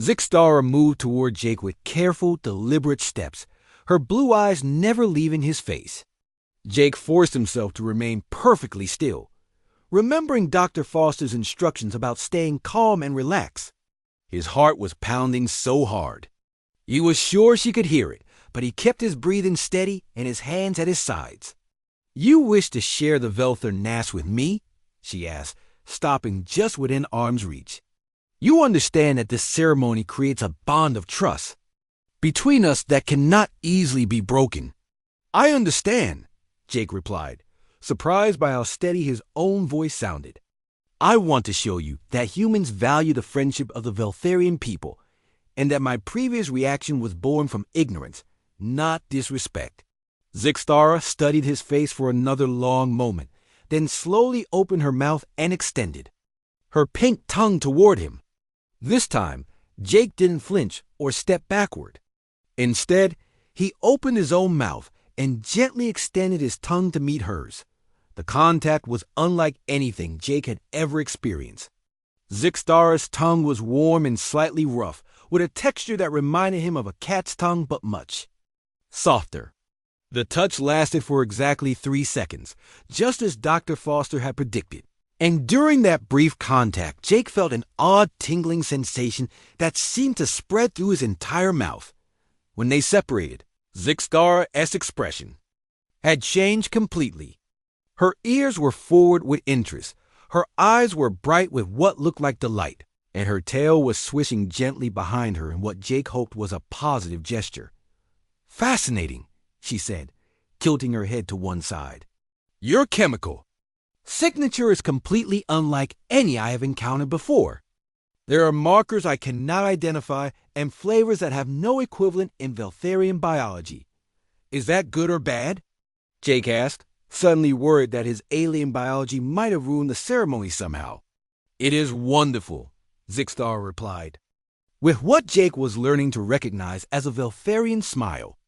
Zixtara moved toward Jake with careful, deliberate steps, her blue eyes never leaving his face. Jake forced himself to remain perfectly still, remembering Dr. Foster's instructions about staying calm and relaxed. His heart was pounding so hard. He was sure she could hear it, but he kept his breathing steady and his hands at his sides. "You wish to share the Velther Nass with me?" she asked, stopping just within arm's reach. "You understand that this ceremony creates a bond of trust between us that cannot easily be broken." "I understand," Jake replied, surprised by how steady his own voice sounded. "I want to show you that humans value the friendship of the Veltharian people, and that my previous reaction was born from ignorance, not disrespect." Zixtara studied his face for another long moment, then slowly opened her mouth and extended her pink tongue toward him. This time, Jake didn't flinch or step backward. Instead, he opened his own mouth and gently extended his tongue to meet hers. The contact was unlike anything Jake had ever experienced. Zixtara's tongue was warm and slightly rough, with a texture that reminded him of a cat's tongue but much softer. The touch lasted for exactly 3 seconds, just as Dr. Foster had predicted. And during that brief contact, Jake felt an odd tingling sensation that seemed to spread through his entire mouth. When they separated, Zixtara's expression had changed completely. Her ears were forward with interest, her eyes were bright with what looked like delight, and her tail was swishing gently behind her in what Jake hoped was a positive gesture. "Fascinating," she said, tilting her head to one side. "Your chemical signature is completely unlike any I have encountered before. There are markers I cannot identify and flavors that have no equivalent in Veltharian biology. Is that good or bad?" Jake asked, suddenly worried that his alien biology might have ruined the ceremony somehow. "It is wonderful," Zixtara replied, with what Jake was learning to recognize as a Veltharian smile.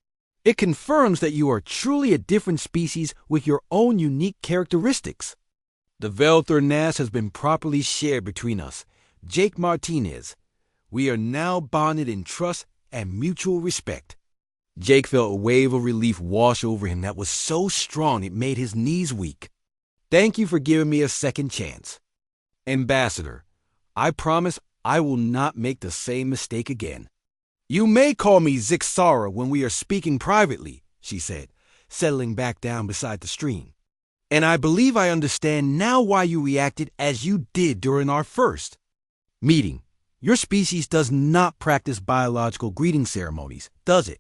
"It confirms that you are truly a different species with your own unique characteristics. The Velther Nass has been properly shared between us, Jake Martinez. We are now bonded in trust and mutual respect." Jake felt a wave of relief wash over him that was so strong it made his knees weak. "Thank you for giving me a second chance, Ambassador. I promise I will not make the same mistake again." "You may call me Zixtara when we are speaking privately," she said, settling back down beside the stream. "And I believe I understand now why you reacted as you did during our first meeting. Your species does not practice biological greeting ceremonies, does it?"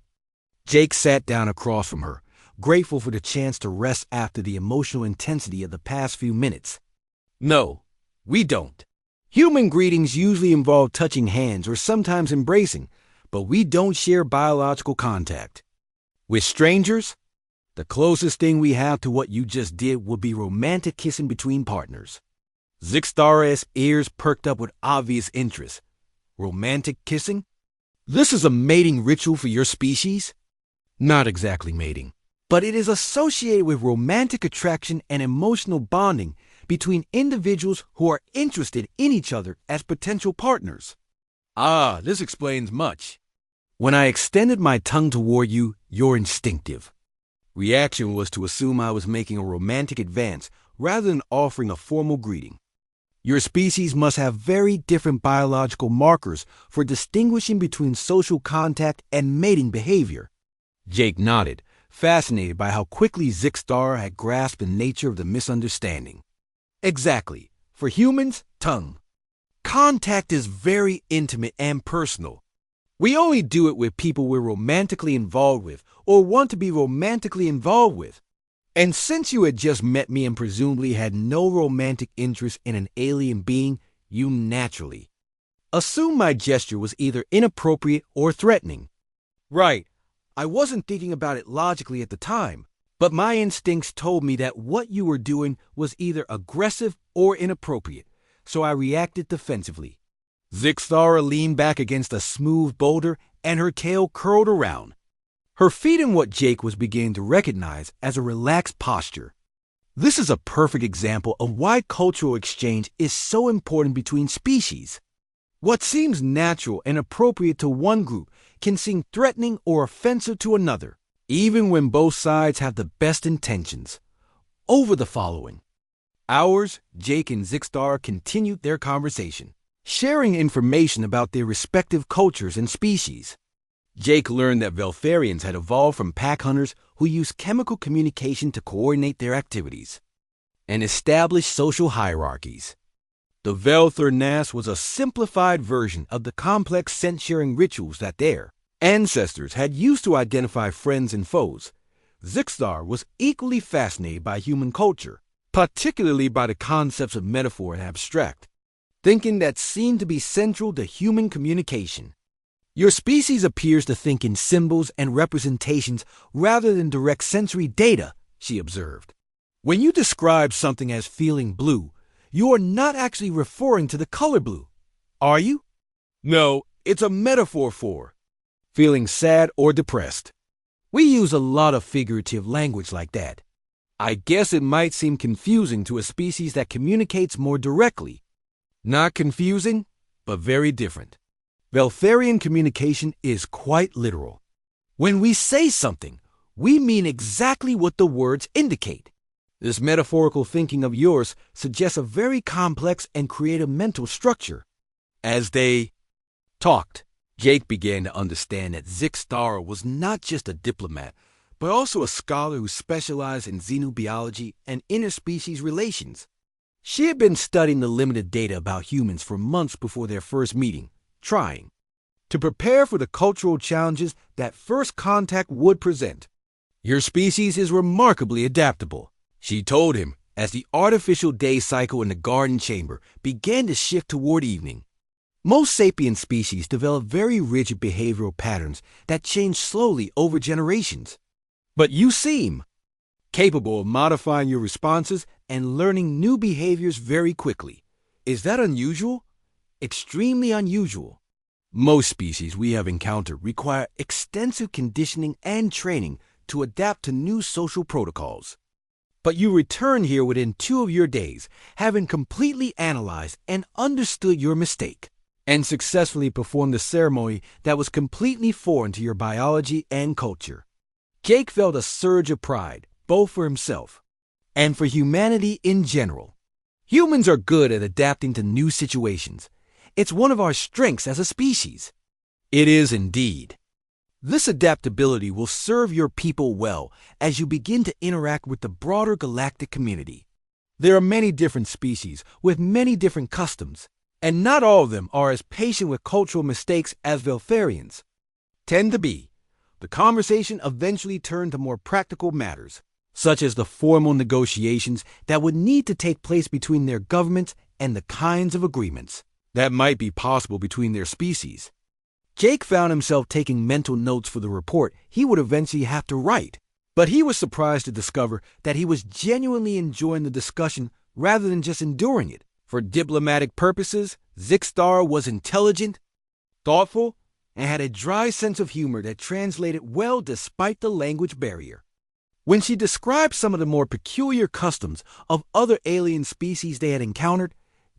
Jake sat down across from her, grateful for the chance to rest after the emotional intensity of the past few minutes. "No, we don't. Human greetings usually involve touching hands or sometimes embracing, but we don't share biological contact. With strangers, the closest thing we have to what you just did would be romantic kissing between partners." Zixtara's ears perked up with obvious interest. "Romantic kissing? This is a mating ritual for your species?" "Not exactly mating, but it is associated with romantic attraction and emotional bonding between individuals who are interested in each other as potential partners." "Ah, this explains much. When I extended my tongue toward you, your instinctive reaction was to assume I was making a romantic advance rather than offering a formal greeting. Your species must have very different biological markers for distinguishing between social contact and mating behavior." Jake nodded, fascinated by how quickly Zixtara had grasped the nature of the misunderstanding. "Exactly. For humans, tongue contact is very intimate and personal. We only do it with people we're romantically involved with or want to be romantically involved with. And since you had just met me and presumably had no romantic interest in an alien being, you naturally assumed my gesture was either inappropriate or threatening." "Right. I wasn't thinking about it logically at the time, but my instincts told me that what you were doing was either aggressive or inappropriate, so I reacted defensively." Zixtara leaned back against a smooth boulder and her tail curled around, her feet in what Jake was beginning to recognize as a relaxed posture. This is a perfect example of why cultural exchange is so important between species. What seems natural and appropriate to one group can seem threatening or offensive to another, even when both sides have the best intentions. Over the following hours, Jake and Zixstar continued their conversation, sharing information about their respective cultures and species. Jake learned that Veltharians had evolved from pack hunters who used chemical communication to coordinate their activities and establish social hierarchies. The Velthar was a simplified version of the complex scent-sharing rituals that their ancestors had used to identify friends and foes. Zixstar was equally fascinated by human culture, particularly by the concepts of metaphor and abstract thinking that seemed to be central to human communication. Your species appears to think in symbols and representations rather than direct sensory data, she observed. When you describe something as feeling blue, you are not actually referring to the color blue, are you? No, it's a metaphor for feeling sad or depressed. We use a lot of figurative language like that. I guess it might seem confusing to a species that communicates more directly. Not confusing, but very different. Veltharian communication is quite literal. When we say something, we mean exactly what the words indicate. This metaphorical thinking of yours suggests a very complex and creative mental structure. As they talked, Jake began to understand that Zixstar was not just a diplomat, but also a scholar who specialized in xenobiology and interspecies relations. She had been studying the limited data about humans for months before their first meeting, trying to prepare for the cultural challenges that first contact would present. Your species is remarkably adaptable, she told him as the artificial day cycle in the garden chamber began to shift toward evening. Most sapient species develop very rigid behavioral patterns that change slowly over generations. But you seem capable of modifying your responses and learning new behaviors very quickly. Is that unusual? Extremely unusual. Most species we have encountered require extensive conditioning and training to adapt to new social protocols. But you return here within 2 of your days, having completely analyzed and understood your mistake, and successfully performed a ceremony that was completely foreign to your biology and culture. Jake felt a surge of pride, both for himself and for humanity in general. Humans are good at adapting to new situations. It's one of our strengths as a species. It is indeed. This adaptability will serve your people well as you begin to interact with the broader galactic community. There are many different species with many different customs, and not all of them are as patient with cultural mistakes as Veltharians tend to be. The conversation eventually turned to more practical matters, such as the formal negotiations that would need to take place between their governments and the kinds of agreements that might be possible between their species. Jake found himself taking mental notes for the report he would eventually have to write, but he was surprised to discover that he was genuinely enjoying the discussion rather than just enduring it. For diplomatic purposes, Zixstar was intelligent, thoughtful, and had a dry sense of humor that translated well despite the language barrier. When she described some of the more peculiar customs of other alien species they had encountered,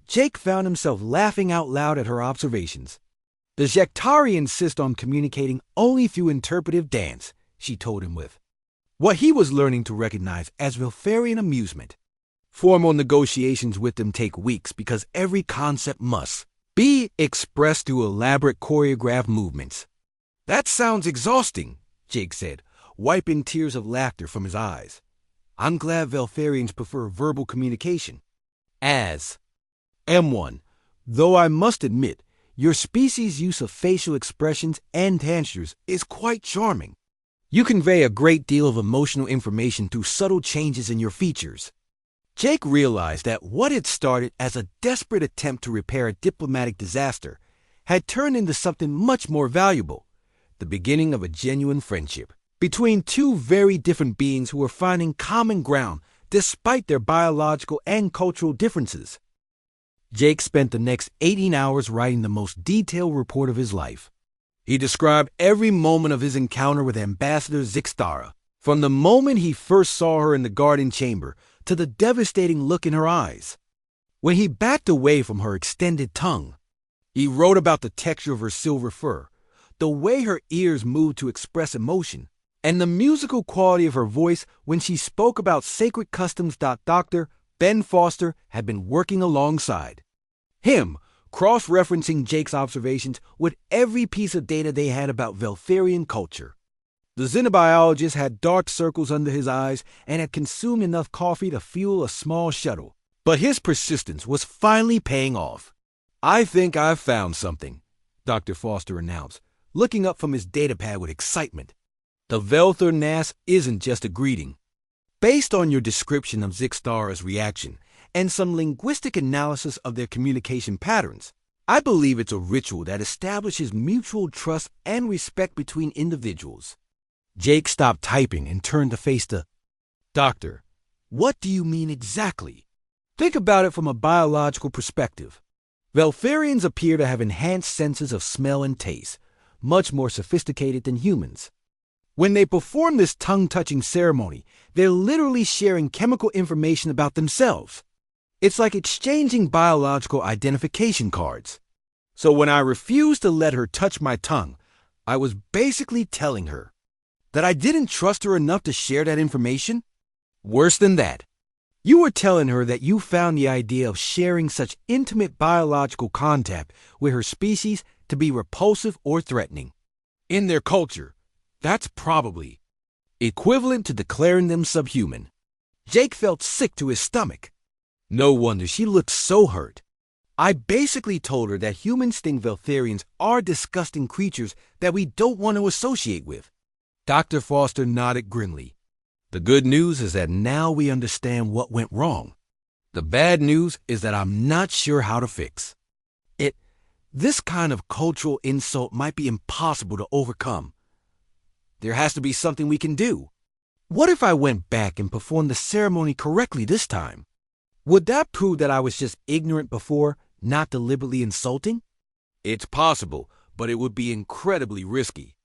Jake found himself laughing out loud at her observations. The Jektari insist on communicating only through interpretive dance, she told him with what he was learning to recognize as Veltharian amusement. Formal negotiations with them take weeks because every concept must be expressed through elaborate choreographed movements. That sounds exhausting, Jake said, wiping tears of laughter from his eyes. I'm glad Veltharians prefer verbal communication. As M1, though I must admit, your species' use of facial expressions and gestures is quite charming. You convey a great deal of emotional information through subtle changes in your features. Jake realized that what had started as a desperate attempt to repair a diplomatic disaster had turned into something much more valuable, the beginning of a genuine friendship between two very different beings who were finding common ground despite their biological and cultural differences. Jake spent the next 18 hours writing the most detailed report of his life. He described every moment of his encounter with Ambassador Zixstar, from the moment he first saw her in the garden chamber to the devastating look in her eyes when he backed away from her extended tongue. He wrote about the texture of her silver fur, the way her ears moved to express emotion, and the musical quality of her voice when she spoke about sacred customs. Dr. Ben Foster had been working alongside him, cross-referencing Jake's observations with every piece of data they had about Veltharian culture. The xenobiologist had dark circles under his eyes and had consumed enough coffee to fuel a small shuttle. But his persistence was finally paying off. "I think I've found something," Dr. Foster announced, looking up from his datapad with excitement. "The Velthar Nas isn't just a greeting. Based on your description of Zixtara's reaction and some linguistic analysis of their communication patterns, I believe it's a ritual that establishes mutual trust and respect between individuals." Jake stopped typing and turned to face the doctor. "What do you mean exactly?" "Think about it from a biological perspective. Veltharians appear to have enhanced senses of smell and taste, much more sophisticated than humans. When they perform this tongue-touching ceremony, they're literally sharing chemical information about themselves. It's like exchanging biological identification cards. So when I refused to let her touch my tongue, I was basically telling her that I didn't trust her enough to share that information. Worse than that, you were telling her that you found the idea of sharing such intimate biological contact with her species to be repulsive or threatening. In their culture, that's probably equivalent to declaring them subhuman." Jake felt sick to his stomach. No wonder she looked so hurt. "I basically told her that humans think Veltharians are disgusting creatures that we don't want to associate with." Dr. Foster nodded grimly. "The good news is that now we understand what went wrong. The bad news is that I'm not sure how to fix it. This kind of cultural insult might be impossible to overcome. There has to be something we can do. What if I went back and performed the ceremony correctly this time? Would that prove that I was just ignorant before, not deliberately insulting?" "It's possible, but it would be incredibly risky.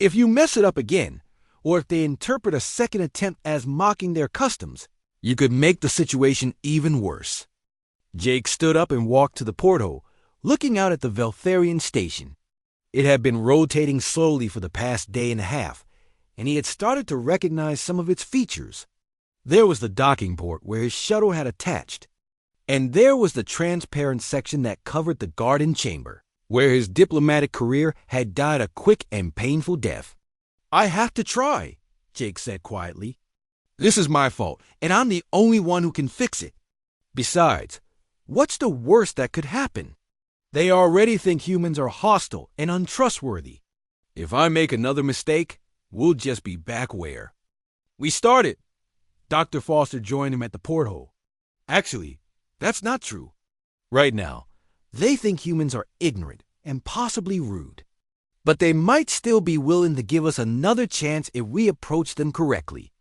If you mess it up again, or if they interpret a second attempt as mocking their customs, you could make the situation even worse." Jake stood up and walked to the porthole, looking out at the Veltharian station. It had been rotating slowly for the past day and a half, and he had started to recognize some of its features. There was the docking port where his shuttle had attached, and there was the transparent section that covered the garden chamber, where his diplomatic career had died a quick and painful death. "I have to try," Jake said quietly. "This is my fault, and I'm the only one who can fix it. Besides, what's the worst that could happen? They already think humans are hostile and untrustworthy. If I make another mistake, we'll just be back where we started." Dr. Foster joined him at the porthole. "Actually, that's not true. Right now, they think humans are ignorant and possibly rude. But they might still be willing to give us another chance if we approach them correctly.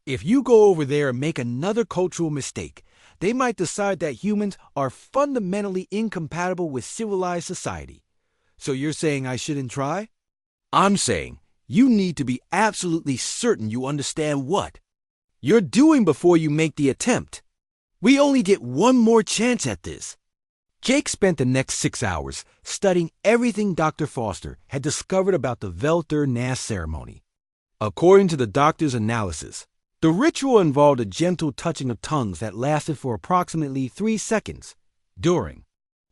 If you go over there and make another cultural mistake, they might decide that humans are fundamentally incompatible with civilized society. So you're saying I shouldn't try?" "I'm saying you need to be absolutely certain you understand what you're doing before you make the attempt. We only get one more chance at this." Jake spent the next 6 hours studying everything Dr. Foster had discovered about the Velthar Nas ceremony. According to the doctor's analysis, the ritual involved a gentle touching of tongues that lasted for approximately 3 seconds. During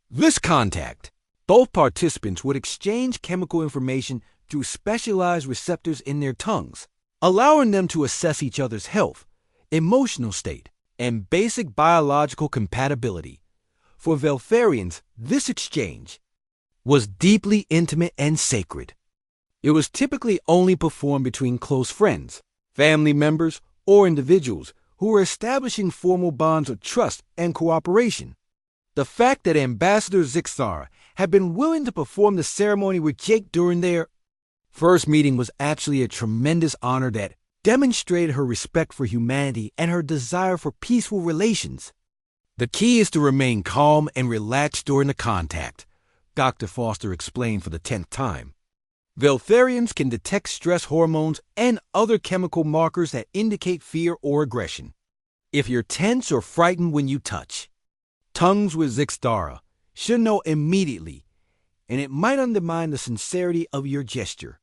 this contact, both participants would exchange chemical information through specialized receptors in their tongues, allowing them to assess each other's health, emotional state, and basic biological compatibility. For Veltharians, this exchange was deeply intimate and sacred. It was typically only performed between close friends, family members, or individuals who were establishing formal bonds of trust and cooperation. The fact that Ambassador Zixtara had been willing to perform the ceremony with Jake during their first meeting was actually a tremendous honor that demonstrated her respect for humanity and her desire for peaceful relations. "The key is to remain calm and relaxed during the contact," Dr. Foster explained for the 10th time. "Veltharians can detect stress hormones and other chemical markers that indicate fear or aggression. If you're tense or frightened when you touch tongues with Zixtara, she'll know immediately, and it might undermine the sincerity of your gesture.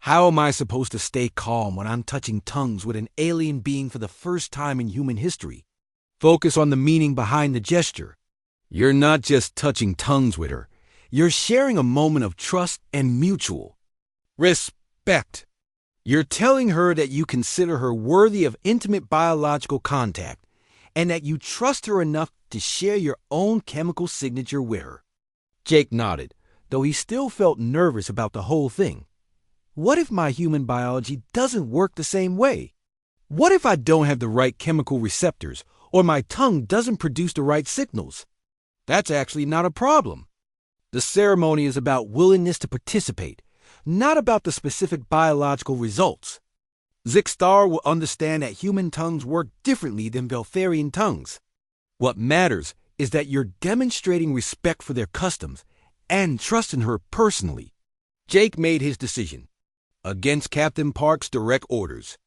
How am I supposed to stay calm when I'm touching tongues with an alien being for the first time in human history? Focus on the meaning behind the gesture. You're not just touching tongues with her. You're sharing a moment of trust and mutual respect. You're telling her that you consider her worthy of intimate biological contact and that you trust her enough to share your own chemical signature with her. Jake nodded, though he still felt nervous about the whole thing. What if my human biology doesn't work the same way? What if I don't have the right chemical receptors or my tongue doesn't produce the right signals? That's actually not a problem. The ceremony is about willingness to participate, not about the specific biological results. Zixtar will understand that human tongues work differently than Veltharian tongues. What matters is that you're demonstrating respect for their customs and trusting her personally. Jake made his decision, against Captain Park's direct orders.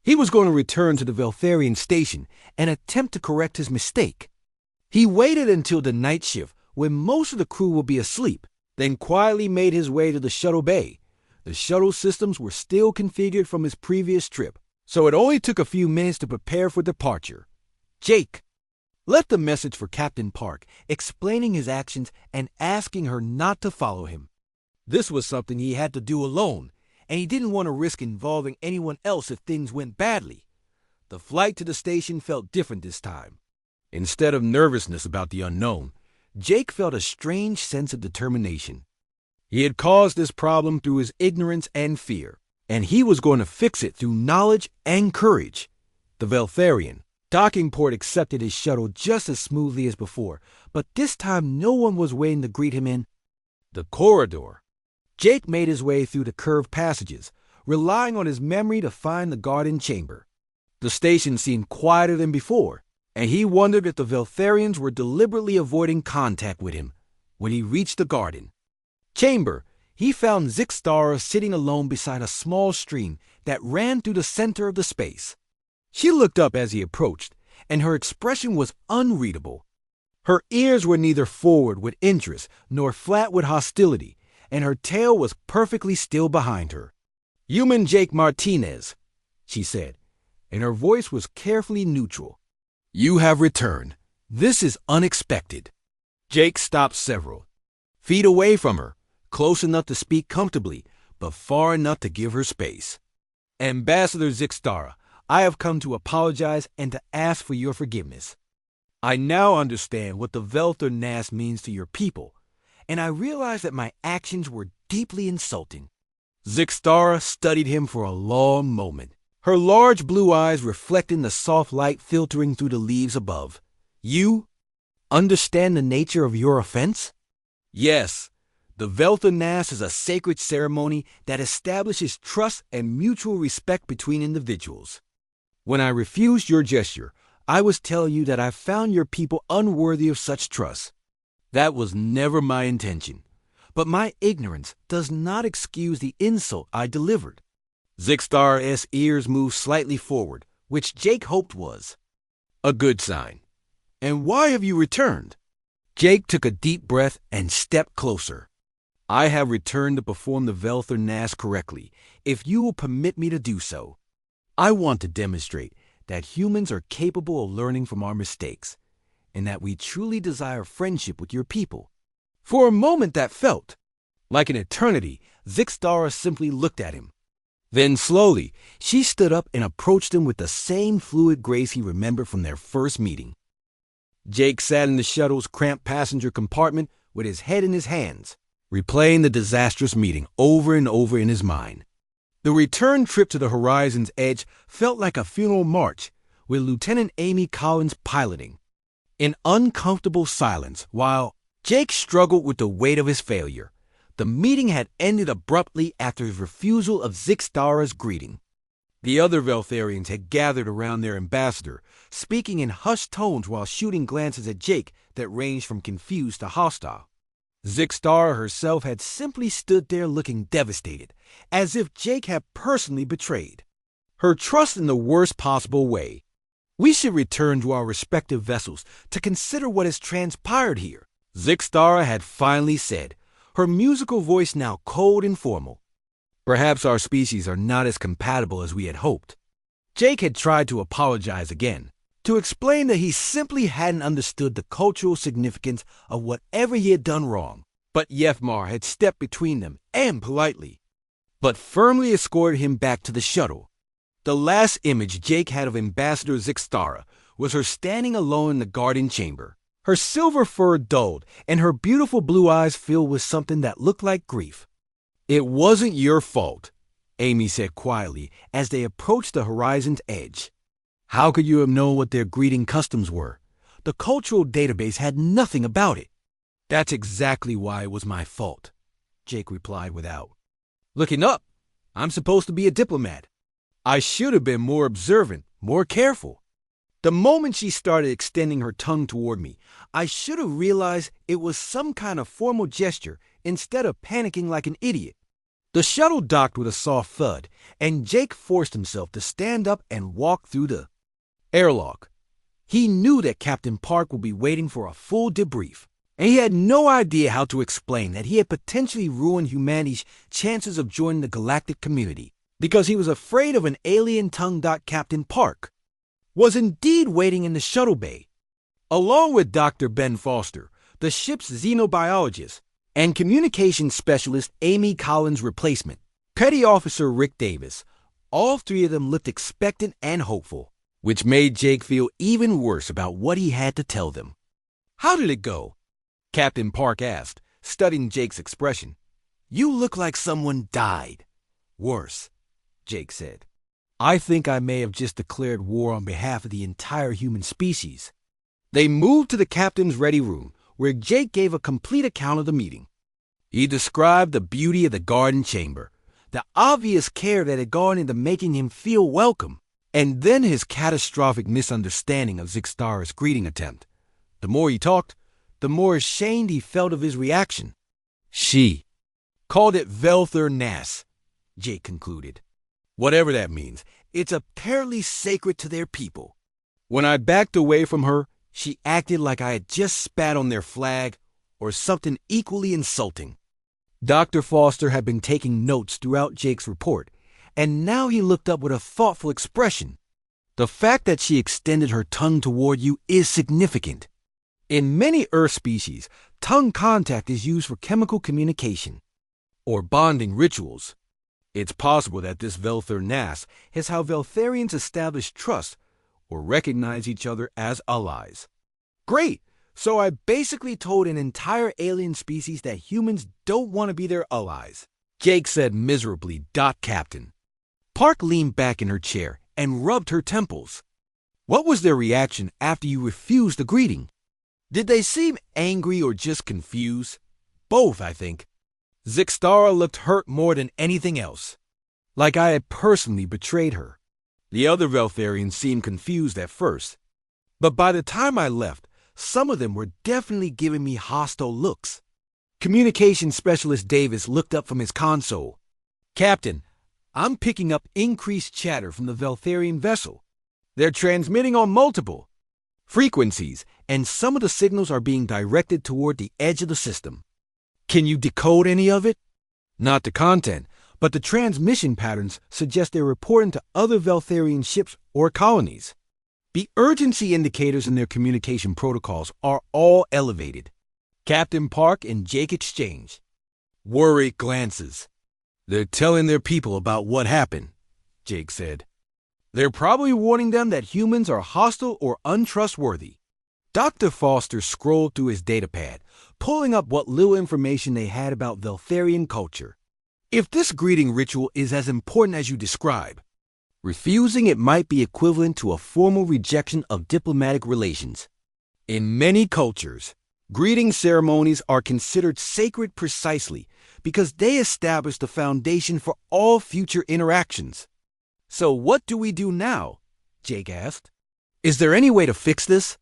He was going to return to the Veltharian station and attempt to correct his mistake. He waited until the night shift, when most of the crew will be asleep, then quietly made his way to the shuttle bay. The shuttle systems were still configured from his previous trip, so it only took a few minutes to prepare for departure. Jake left the message for Captain Park, explaining his actions and asking her not to follow him. This was something he had to do alone, and he didn't want to risk involving anyone else if things went badly. The flight to the station felt different this time. Instead of nervousness about the unknown, Jake felt a strange sense of determination. He had caused this problem through his ignorance and fear, and he was going to fix it through knowledge and courage. The Veltharian docking port accepted his shuttle just as smoothly as before, but this time no one was waiting to greet him in the corridor. Jake made his way through the curved passages, relying on his memory to find the garden chamber. The station seemed quieter than before, and he wondered if the Veltharians were deliberately avoiding contact with him. When he reached the garden chamber, he found Zixtar sitting alone beside a small stream that ran through the center of the space. She looked up as he approached, and her expression was unreadable. Her ears were neither forward with interest nor flat with hostility, and her tail was perfectly still behind her. "Human Jake Martinez," she said, and her voice was carefully neutral. "You have returned. This is unexpected." Jake stopped several feet away from her, close enough to speak comfortably, but far enough to give her space. "Ambassador Zixtara, I have come to apologize and to ask for your forgiveness. I now understand what the Velther Nas means to your people, and I realize that my actions were deeply insulting." Zixtara studied him for a long moment, her large blue eyes reflecting the soft light filtering through the leaves above. "You understand the nature of your offense?" "Yes. The Velther Nas is a sacred ceremony that establishes trust and mutual respect between individuals. When I refused your gesture, I was telling you that I found your people unworthy of such trust. That was never my intention, but my ignorance does not excuse the insult I delivered." Zixtar's ears moved slightly forward, which Jake hoped was a good sign. "And why have you returned?" Jake took a deep breath and stepped closer. "I have returned to perform the Velther Nas correctly, if you will permit me to do so. I want to demonstrate that humans are capable of learning from our mistakes, and that we truly desire friendship with your people." For a moment that felt like an eternity, Zixtara simply looked at him. Then slowly, she stood up and approached him with the same fluid grace he remembered from their first meeting. Jake sat in the shuttle's cramped passenger compartment with his head in his hands, replaying the disastrous meeting over and over in his mind. The return trip to the horizon's edge felt like a funeral march, with Lieutenant Amy Collins piloting. In uncomfortable silence, while Jake struggled with the weight of his failure, the meeting had ended abruptly after his refusal of Zixtara's greeting. The other Veltharians had gathered around their ambassador, speaking in hushed tones while shooting glances at Jake that ranged from confused to hostile. Zixtara herself had simply stood there looking devastated, as if Jake had personally betrayed her trust in the worst possible way. "We should return to our respective vessels to consider what has transpired here," Zixtara had finally said, her musical voice now cold and formal. Perhaps our species are not as compatible as we had hoped. Jake had tried to apologize again, to explain that he simply hadn't understood the cultural significance of whatever he had done wrong. But Yefmar had stepped between them, and politely, but firmly escorted him back to the shuttle. The last image Jake had of Ambassador Zixtara was her standing alone in the garden chamber, her silver fur dulled and her beautiful blue eyes filled with something that looked like grief. "It wasn't your fault," Amy said quietly as they approached the horizon's edge. "How could you have known what their greeting customs were? The cultural database had nothing about it." "That's exactly why it was my fault," Jake replied without looking up. "I'm supposed to be a diplomat. I should have been more observant, more careful. The moment she started extending her tongue toward me, I should have realized it was some kind of formal gesture instead of panicking like an idiot." The shuttle docked with a soft thud, and Jake forced himself to stand up and walk through the airlock. He knew that Captain Park would be waiting for a full debrief, and he had no idea how to explain that he had potentially ruined humanity's chances of joining the galactic community because he was afraid of an alien tongue-dot Captain Park was indeed waiting in the shuttle bay, along with Dr. Ben Foster, the ship's xenobiologist, and communications specialist Amy Collins' replacement, Petty Officer Rick Davis. All three of them looked expectant and hopeful, which made Jake feel even worse about what he had to tell them. "How did it go?" Captain Park asked, studying Jake's expression. "You look like someone died." "Worse," Jake said. "I think I may have just declared war on behalf of the entire human species." They moved to the captain's ready room, where Jake gave a complete account of the meeting. He described the beauty of the garden chamber, the obvious care that had gone into making him feel welcome, and then his catastrophic misunderstanding of Zixtara's greeting attempt. The more he talked, the more ashamed he felt of his reaction. "She called it Velthur Nas," Jake concluded. "Whatever that means, it's apparently sacred to their people. When I backed away from her, she acted like I had just spat on their flag or something equally insulting." Dr. Foster had been taking notes throughout Jake's report, and now he looked up with a thoughtful expression. "The fact that she extended her tongue toward you is significant. In many Earth species, tongue contact is used for chemical communication or bonding rituals. It's possible that this Velthur Nas is how Veltharians establish trust or recognize each other as allies." "Great! So I basically told an entire alien species that humans don't want to be their allies," Jake said miserably. Captain Park leaned back in her chair and rubbed her temples. "What was their reaction after you refused the greeting? Did they seem angry or just confused?" "Both, I think. Zixtara looked hurt more than anything else, like I had personally betrayed her. The other Veltharians seemed confused at first, but by the time I left, some of them were definitely giving me hostile looks." Communications Specialist Davis looked up from his console. "Captain, I'm picking up increased chatter from the Veltharian vessel. They're transmitting on multiple frequencies, and some of the signals are being directed toward the edge of the system. Can you decode any of it?" "Not the content, but the transmission patterns suggest they're reporting to other Veltharian ships or colonies. The urgency indicators in their communication protocols are all elevated." Captain Park and Jake exchanged worried glances. "They're telling their people about what happened," Jake said. "They're probably warning them that humans are hostile or untrustworthy." Dr. Foster scrolled through his datapad, pulling up what little information they had about Veltharian culture. "If this greeting ritual is as important as you describe, refusing it might be equivalent to a formal rejection of diplomatic relations. In many cultures, greeting ceremonies are considered sacred precisely because they establish the foundation for all future interactions." "So what do we do now?" Jake asked. "Is there any way to fix this?"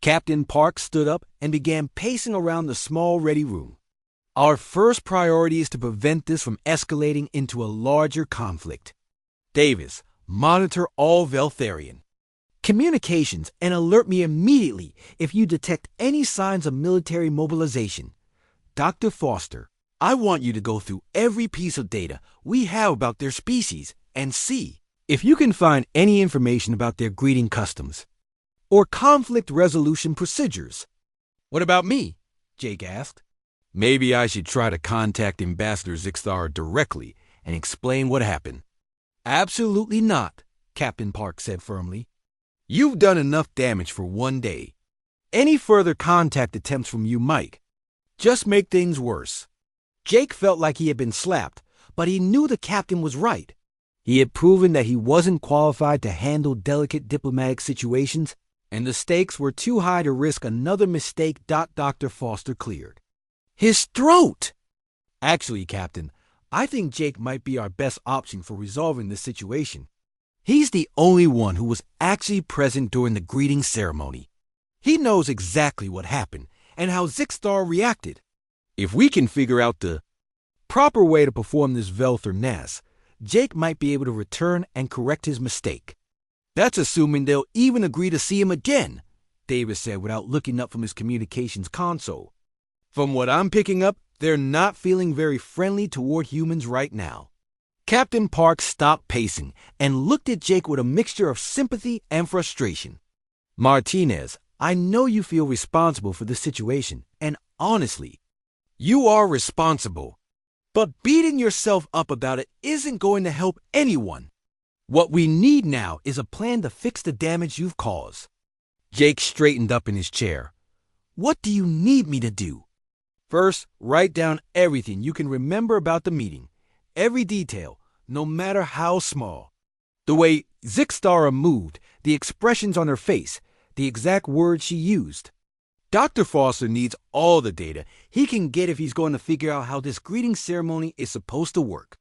Captain Park stood up and began pacing around the small ready room. "Our first priority is to prevent this from escalating into a larger conflict. Davis, monitor all Veltharian communications and alert me immediately if you detect any signs of military mobilization. Dr. Foster, I want you to go through every piece of data we have about their species and see if you can find any information about their greeting customs or conflict resolution procedures." "What about me?" Jake asked. "Maybe I should try to contact Ambassador Zixar directly and explain what happened." "Absolutely not," Captain Park said firmly. "You've done enough damage for one day. Any further contact attempts from you might just make things worse." Jake felt like he had been slapped, but he knew the captain was right. He had proven that he wasn't qualified to handle delicate diplomatic situations, and the stakes were too high to risk another mistake. Dr. Foster cleared his throat. "Actually, Captain, I think Jake might be our best option for resolving this situation. He's the only one who was actually present during the greeting ceremony. He knows exactly what happened and how Zixar reacted. If we can figure out the proper way to perform this Velther Nas, Jake might be able to return and correct his mistake." "That's assuming they'll even agree to see him again," Davis said without looking up from his communications console. "From what I'm picking up, they're not feeling very friendly toward humans right now." Captain Park stopped pacing and looked at Jake with a mixture of sympathy and frustration. "Martinez, I know you feel responsible for this situation, and honestly, you are responsible. But beating yourself up about it isn't going to help anyone. What we need now is a plan to fix the damage you've caused." Jake straightened up in his chair. "What do you need me to do?" "First, write down everything you can remember about the meeting. Every detail, no matter how small. The way Zixtara moved, the expressions on her face, the exact words she used. Dr. Foster needs all the data he can get if he's going to figure out how this greeting ceremony is supposed to work.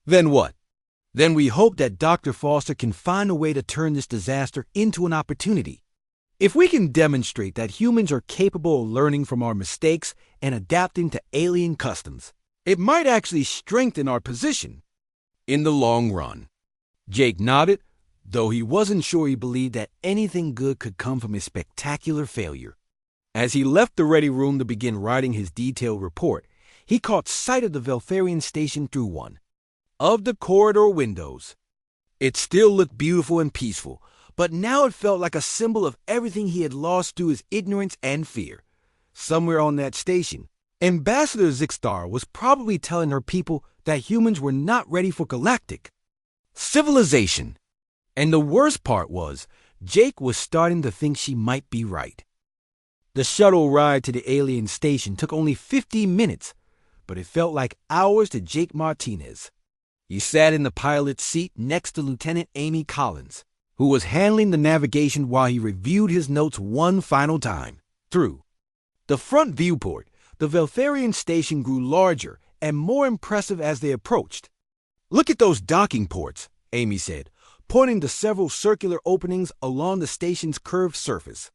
Then what? Then we hope that Dr. Foster can find a way to turn this disaster into an opportunity. If we can demonstrate that humans are capable of learning from our mistakes and adapting to alien customs, it might actually strengthen our position in the long run." Jake nodded, though he wasn't sure he believed that anything good could come from his spectacular failure. As he left the ready room to begin writing his detailed report, he caught sight of the Veltharian station through one of the corridor windows. It still looked beautiful and peaceful, but now it felt like a symbol of everything he had lost through his ignorance and fear. Somewhere on that station, Ambassador Zixtar was probably telling her people that humans were not ready for galactic civilization. And the worst part was, Jake was starting to think she might be right. The shuttle ride to the alien station took only 15 minutes, but it felt like hours to Jake Martinez. He sat in the pilot's seat next to Lieutenant Amy Collins, who was handling the navigation while he reviewed his notes one final time. Through the front viewport, the Veltharian station grew larger and more impressive as they approached. "Look at those docking ports," Amy said, pointing to several circular openings along the station's curved surface.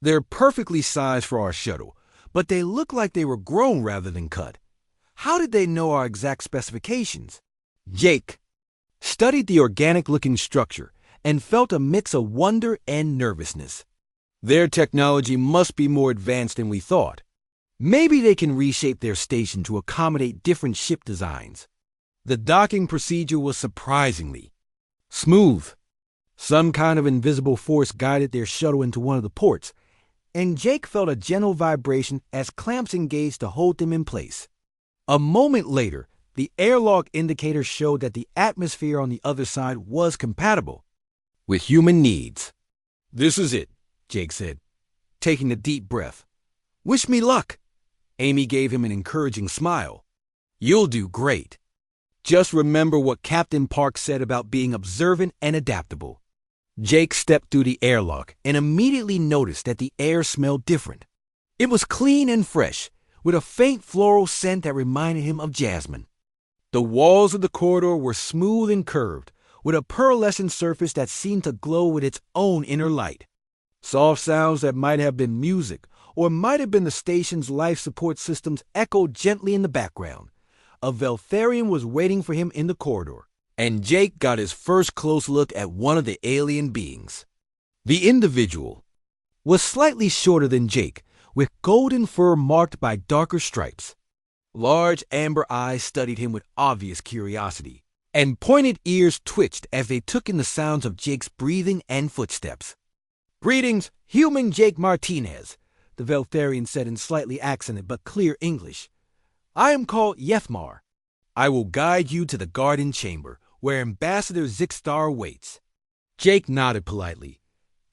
"They're perfectly sized for our shuttle, but they look like they were grown rather than cut. How did they know our exact specifications?" Jake studied the organic-looking structure and felt a mix of wonder and nervousness. Their technology must be more advanced than we thought. Maybe they can reshape their station to accommodate different ship designs. The docking procedure was surprisingly smooth. Some kind of invisible force guided their shuttle into one of the ports, and Jake felt a gentle vibration as clamps engaged to hold them in place. A moment later, the airlock indicator showed that the atmosphere on the other side was compatible with human needs. "This is it," Jake said, taking a deep breath. "Wish me luck." Amy gave him an encouraging smile. "You'll do great. Just remember what Captain Park said about being observant and adaptable." Jake stepped through the airlock and immediately noticed that the air smelled different. It was clean and fresh, with a faint floral scent that reminded him of jasmine. The walls of the corridor were smooth and curved, with a pearlescent surface that seemed to glow with its own inner light. Soft sounds that might have been music or might have been the station's life support systems echoed gently in the background. A Veltharian was waiting for him in the corridor, and Jake got his first close look at one of the alien beings. The individual was slightly shorter than Jake, with golden fur marked by darker stripes. Large amber eyes studied him with obvious curiosity, and pointed ears twitched as they took in the sounds of Jake's breathing and footsteps. "Greetings, human Jake Martinez," the Veltharian said in slightly accented but clear English. "I am called Yethmar. I will guide you to the garden chamber, where Ambassador Zixstar waits." Jake nodded politely.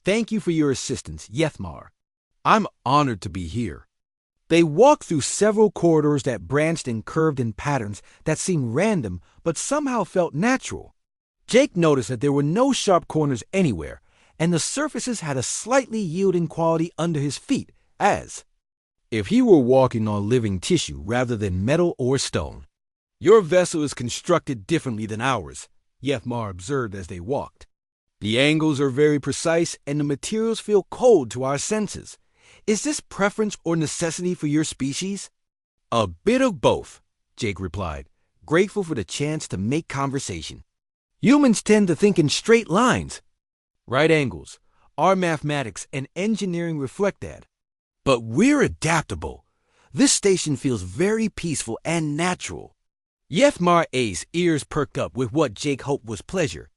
"Thank you for your assistance, Yethmar. I'm honored to be here." They walked through several corridors that branched and curved in patterns that seemed random but somehow felt natural. Jake noticed that there were no sharp corners anywhere, and the surfaces had a slightly yielding quality under his feet, as if he were walking on living tissue rather than metal or stone. "Your vessel is constructed differently than ours," Yethmar observed as they walked. "The angles are very precise and the materials feel cold to our senses. Is this preference or necessity for your species?" "A bit of both," Jake replied, grateful for the chance to make conversation. "Humans tend to think in straight lines. Right angles. Our mathematics and engineering reflect that. But we're adaptable. This station feels very peaceful and natural." Yethmar A's ears perked up with what Jake hoped was pleasure.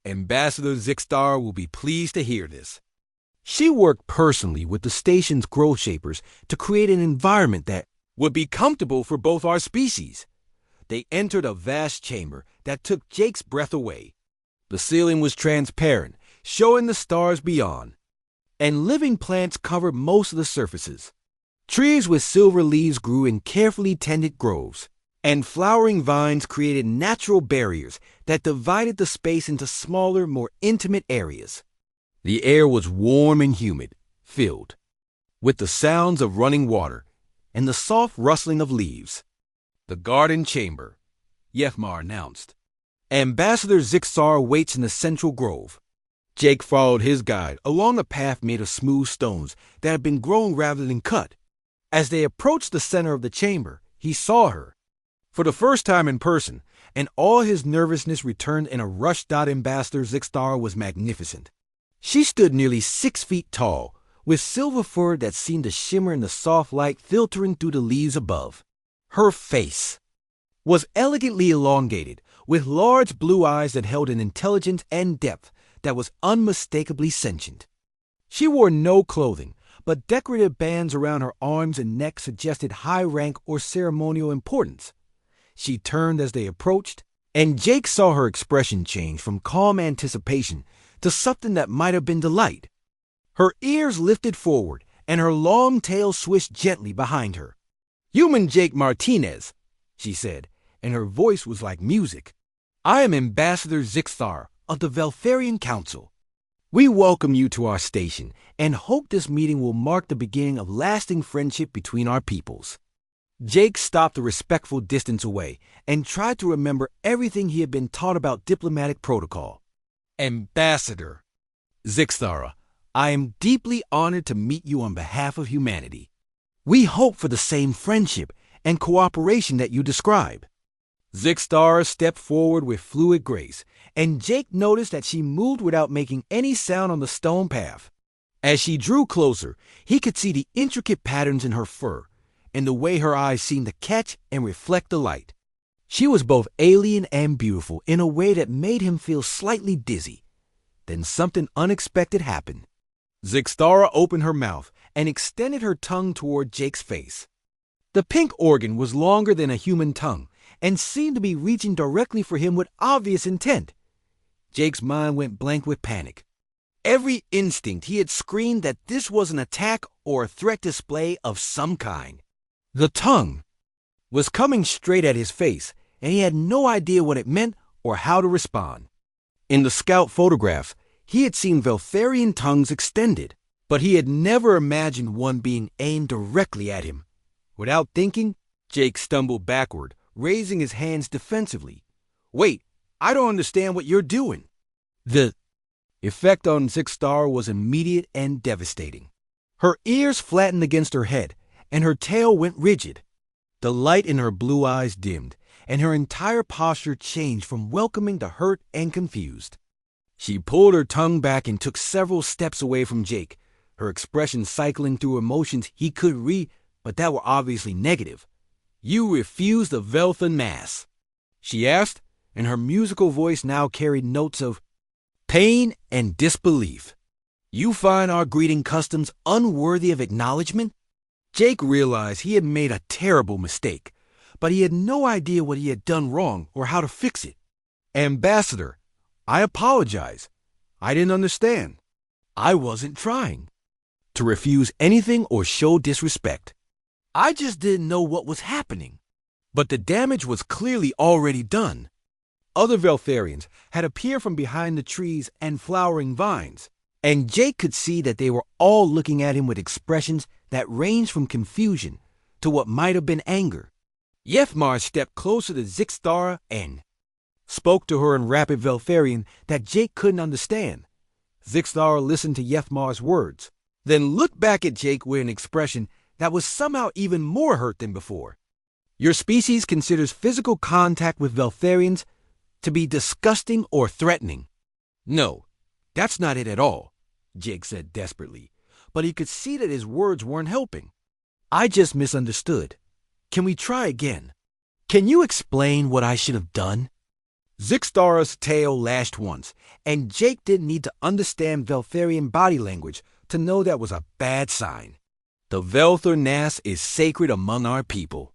"Ambassador Zixstar will be pleased to hear this." She worked personally with the station's growth shapers to create an environment that would be comfortable for both our species. They entered a vast chamber that took Jake's breath away. The ceiling was transparent, showing the stars beyond, and living plants covered most of the surfaces. Trees with silver leaves grew in carefully tended groves, and flowering vines created natural barriers that divided the space into smaller, more intimate areas. The air was warm and humid, filled with the sounds of running water and the soft rustling of leaves. "The garden chamber," Yethmar announced. "Ambassador Zixstar waits in the central grove." Jake followed his guide along a path made of smooth stones that had been grown rather than cut. As they approached the center of the chamber, he saw her. For the first time in person, and all his nervousness returned in a rush. Ambassador Zixstar was magnificent. She stood nearly 6 feet tall, with silver fur that seemed to shimmer in the soft light filtering through the leaves above. Her face was elegantly elongated, with large blue eyes that held an intelligence and depth that was unmistakably sentient. She wore no clothing, but decorative bands around her arms and neck suggested high rank or ceremonial importance. She turned as they approached, and Jake saw her expression change from calm anticipation to something that might have been delight. Her ears lifted forward, and her long tail swished gently behind her. "Human Jake Martinez," she said, and her voice was like music. "I am Ambassador Zixstar of the Veltharian Council. We welcome you to our station and hope this meeting will mark the beginning of lasting friendship between our peoples." Jake stopped a respectful distance away and tried to remember everything he had been taught about diplomatic protocol. "Ambassador Zixstar, I am deeply honored to meet you on behalf of humanity. We hope for the same friendship and cooperation that you describe." Zixstar stepped forward with fluid grace, and Jake noticed that she moved without making any sound on the stone path. As she drew closer, he could see the intricate patterns in her fur and the way her eyes seemed to catch and reflect the light. She was both alien and beautiful in a way that made him feel slightly dizzy. Then something unexpected happened. Zixstar opened her mouth and extended her tongue toward Jake's face. The pink organ was longer than a human tongue and seemed to be reaching directly for him with obvious intent. Jake's mind went blank with panic. Every instinct he had screamed that this was an attack or a threat display of some kind. The tongue was coming straight at his face, and he had no idea what it meant or how to respond. In the scout photographs, he had seen Veltharian tongues extended, but he had never imagined one being aimed directly at him. Without thinking, Jake stumbled backward, raising his hands defensively. "Wait, I don't understand what you're doing." The effect on Zixstar was immediate and devastating. Her ears flattened against her head, and her tail went rigid. The light in her blue eyes dimmed, and her entire posture changed from welcoming to hurt and confused. She pulled her tongue back and took several steps away from Jake, her expression cycling through emotions he could read, but that were obviously negative. You refuse the Velthan Mass?" she asked, and her musical voice now carried notes of pain and disbelief. "You find our greeting customs unworthy of acknowledgement?" Jake realized he had made a terrible mistake, but he had no idea what he had done wrong or how to fix it. "Ambassador, I apologize. I didn't understand. I wasn't trying to refuse anything or show disrespect. I just didn't know what was happening." But the damage was clearly already done. Other Veltharians had appeared from behind the trees and flowering vines, and Jake could see that they were all looking at him with expressions that ranged from confusion to what might have been anger. Yethmar stepped closer to Zixtara and spoke to her in rapid Veltharian that Jake couldn't understand. Zixtara listened to Yethmar's words, then looked back at Jake with an expression that was somehow even more hurt than before. "Your species considers physical contact with Veltharians to be disgusting or threatening." "No, that's not it at all," Jake said desperately, but he could see that his words weren't helping. "I just misunderstood. Can we try again? Can you explain what I should have done?" Zixtara's tail lashed once, and Jake didn't need to understand Veltharian body language to know that was a bad sign. "The Velthar Nass is sacred among our people.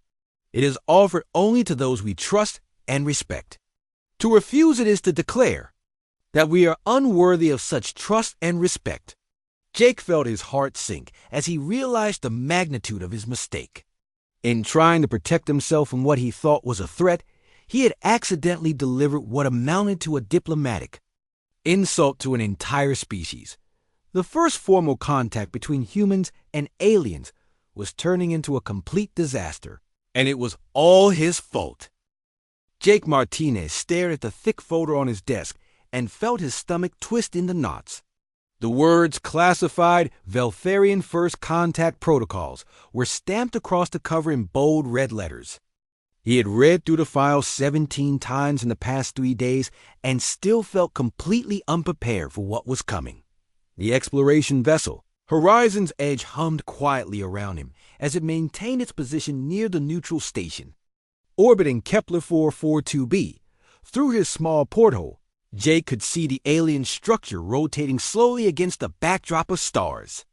It is offered only to those we trust and respect. To refuse it is to declare that we are unworthy of such trust and respect." Jake felt his heart sink as he realized the magnitude of his mistake. In trying to protect himself from what he thought was a threat, he had accidentally delivered what amounted to a diplomatic insult to an entire species. The first formal contact between humans and aliens was turning into a complete disaster, and it was all his fault. Jake Martinez stared at the thick folder on his desk and felt his stomach twist into knots. The words "Classified Veltharian First Contact Protocols" were stamped across the cover in bold red letters. He had read through the file 17 times in the past 3 days and still felt completely unprepared for what was coming. The exploration vessel, Horizon's Edge, hummed quietly around him as it maintained its position near the neutral station. Orbiting Kepler 442b, through his small porthole, Jake could see the alien structure rotating slowly against a backdrop of stars.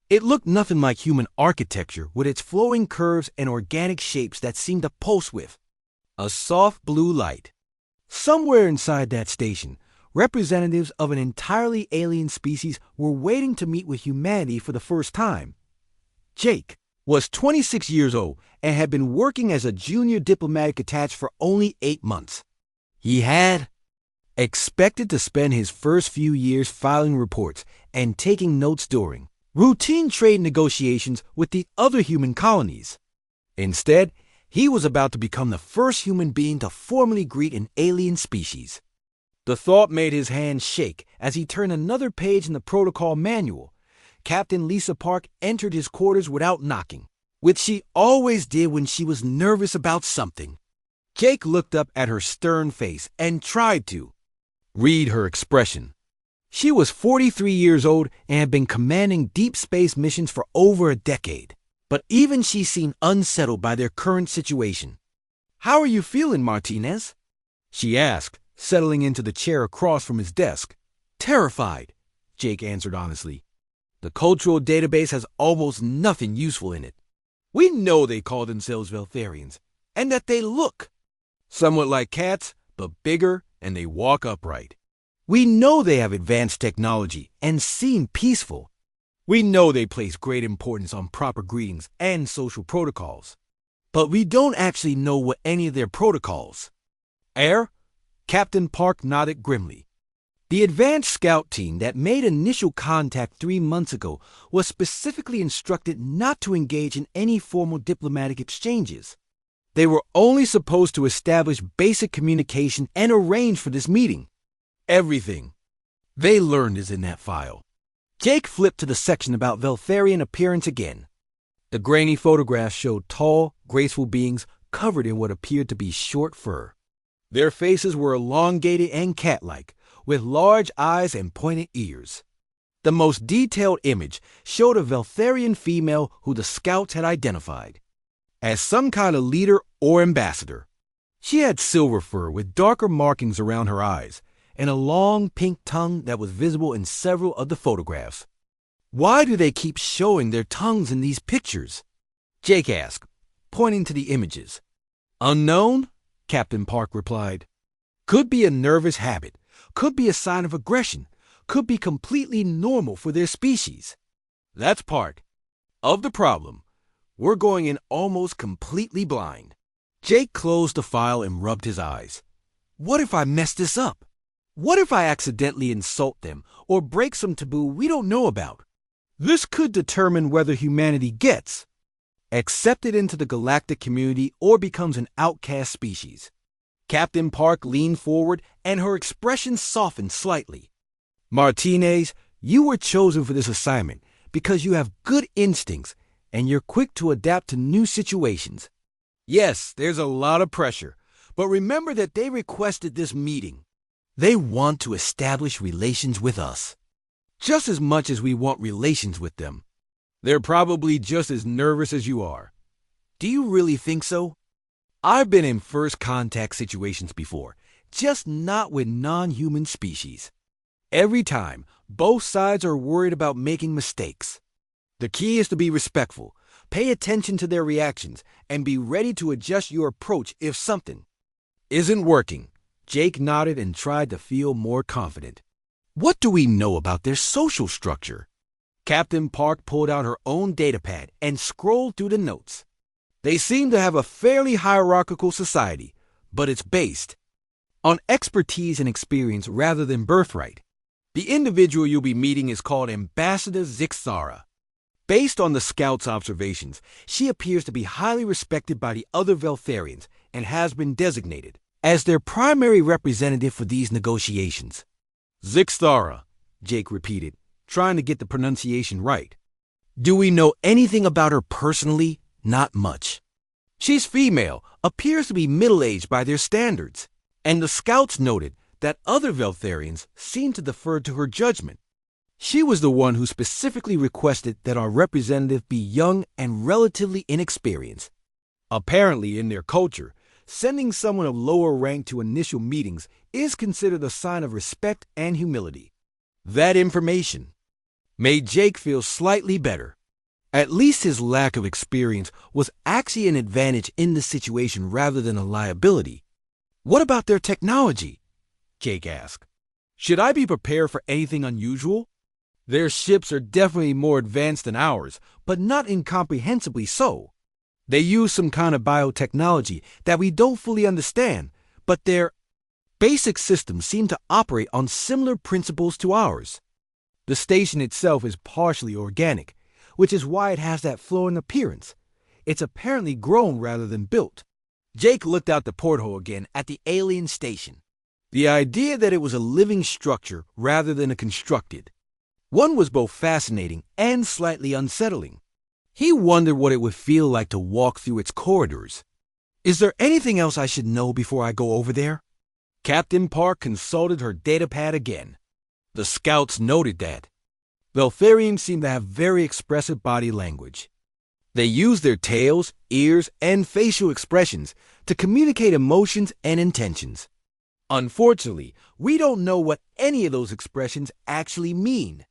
It looked nothing like human architecture, with its flowing curves and organic shapes that seemed to pulse with a soft blue light. Somewhere inside that station, representatives of an entirely alien species were waiting to meet with humanity for the first time. Jake was 26 years old and had been working as a junior diplomatic attaché for only 8 months. He had expected to spend his first few years filing reports and taking notes during routine trade negotiations with the other human colonies. Instead, he was about to become the first human being to formally greet an alien species. The thought made his hand shake as he turned another page in the protocol manual. Captain Lisa Park entered his quarters without knocking, which she always did when she was nervous about something. Jake looked up at her stern face and tried to read her expression. She was 43 years old and had been commanding deep space missions for over a decade, but even she seemed unsettled by their current situation. "How are you feeling, Martinez?" she asked, settling into the chair across from his desk. "Terrified," Jake answered honestly. "The cultural database has almost nothing useful in it. We know they call themselves Veltharians, and that they look somewhat like cats, but bigger, and they walk upright. We know they have advanced technology and seem peaceful. We know they place great importance on proper greetings and social protocols. But we don't actually know what any of their protocols are." Captain Park nodded grimly. The advanced scout team that made initial contact 3 months ago was specifically instructed not to engage in any formal diplomatic exchanges. They were only supposed to establish basic communication and arrange for this meeting. Everything they learned is in that file. Jake flipped to the section about Veltharian appearance again. The grainy photographs showed tall, graceful beings covered in what appeared to be short fur. Their faces were elongated and cat-like, with large eyes and pointed ears. The most detailed image showed a Veltharian female who the scouts had identified. as some kind of leader or ambassador. She had silver fur with darker markings around her eyes and a long pink tongue that was visible in several of the photographs. Why do they keep showing their tongues in these pictures? Jake asked, pointing to the images. Unknown? Captain Park replied. Could be a nervous habit, could be a sign of aggression, could be completely normal for their species. That's part of the problem. We're going in almost completely blind. Jake closed the file and rubbed his eyes. What if I mess this up? What if I accidentally insult them or break some taboo we don't know about? This could determine whether humanity gets accepted into the galactic community or becomes an outcast species. Captain Park leaned forward and her expression softened slightly. Martinez, you were chosen for this assignment because you have good instincts and you're quick to adapt to new situations. Yes, there's a lot of pressure, but remember that they requested this meeting. They want to establish relations with us, just as much as we want relations with them. They're probably just as nervous as you are. Do you really think so? I've been in first contact situations before, just not with non-human species. Every time, both sides are worried about making mistakes. The key is to be respectful, pay attention to their reactions, and be ready to adjust your approach if something isn't working. Jake nodded and tried to feel more confident. What do we know about their social structure? Captain Park pulled out her own datapad and scrolled through the notes. They seem to have a fairly hierarchical society, but it's based on expertise and experience rather than birthright. The individual you'll be meeting is called Ambassador Zixara. Based on the scout's observations, she appears to be highly respected by the other Veltharians and has been designated as their primary representative for these negotiations. Zixara, Jake repeated, trying to get the pronunciation right. Do we know anything about her personally? Not much. She's female, appears to be middle-aged by their standards, and the scouts noted that other Veltharians seem to defer to her judgment. She was the one who specifically requested that our representative be young and relatively inexperienced. Apparently, in their culture, sending someone of lower rank to initial meetings is considered a sign of respect and humility. That information made Jake feel slightly better. At least his lack of experience was actually an advantage in the situation rather than a liability. What about their technology? Jake asked. Should I be prepared for anything unusual? Their ships are definitely more advanced than ours, but not incomprehensibly so. They use some kind of biotechnology that we don't fully understand, but their basic systems seem to operate on similar principles to ours. The station itself is partially organic, which is why it has that flowing appearance. It's apparently grown rather than built. Jake looked out the porthole again at the alien station. The idea that it was a living structure rather than a constructed one was both fascinating and slightly unsettling. He wondered what it would feel like to walk through its corridors. Is there anything else I should know before I go over there? Captain Park consulted her datapad again. The scouts noted that Veltharians seem to have very expressive body language. They use their tails, ears, and facial expressions to communicate emotions and intentions. Unfortunately, we don't know what any of those expressions actually mean.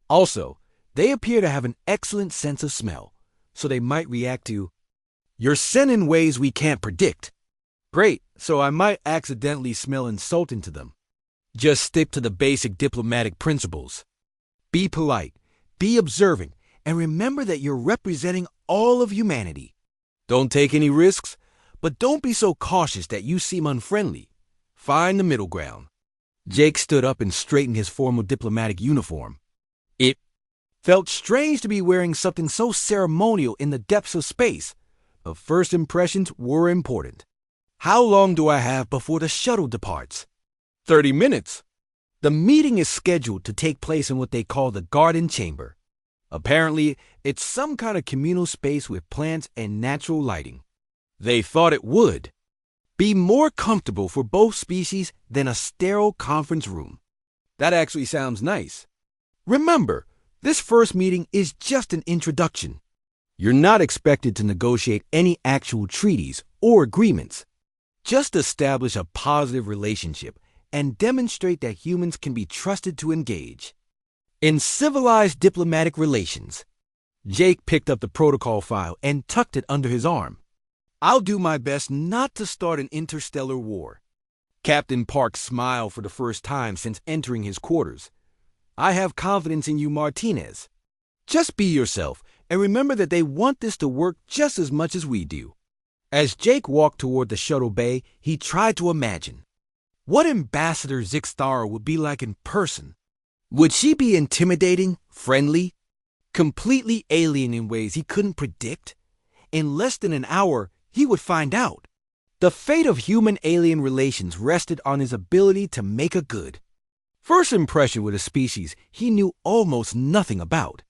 Also, they appear to have an excellent sense of smell, so they might react to your scent in ways we can't predict. Great, so I might accidentally smell insulting to them. Just stick to the basic diplomatic principles. Be polite, be observant, and remember that you're representing all of humanity. Don't take any risks, but don't be so cautious that you seem unfriendly. Find the middle ground. Jake stood up and straightened his formal diplomatic uniform. It felt strange to be wearing something so ceremonial in the depths of space, but first impressions were important. How long do I have before the shuttle departs? 30 minutes. The meeting is scheduled to take place in what they call the Garden Chamber. Apparently, it's some kind of communal space with plants and natural lighting. They thought it would be more comfortable for both species than a sterile conference room. That actually sounds nice. Remember, this first meeting is just an introduction. You're not expected to negotiate any actual treaties or agreements. Just establish a positive relationship and demonstrate that humans can be trusted to engage. In civilized diplomatic relations, Jake picked up the protocol file and tucked it under his arm. I'll do my best not to start an interstellar war. Captain Park smiled for the first time since entering his quarters. I have confidence in you, Martinez. Just be yourself and remember that they want this to work just as much as we do. As Jake walked toward the shuttle bay, he tried to imagine what Ambassador Zixtara would be like in person. Would she be intimidating, friendly, completely alien in ways he couldn't predict? In less than an hour, he would find out. The fate of human-alien relations rested on his ability to make a good first impression with a species he knew almost nothing about.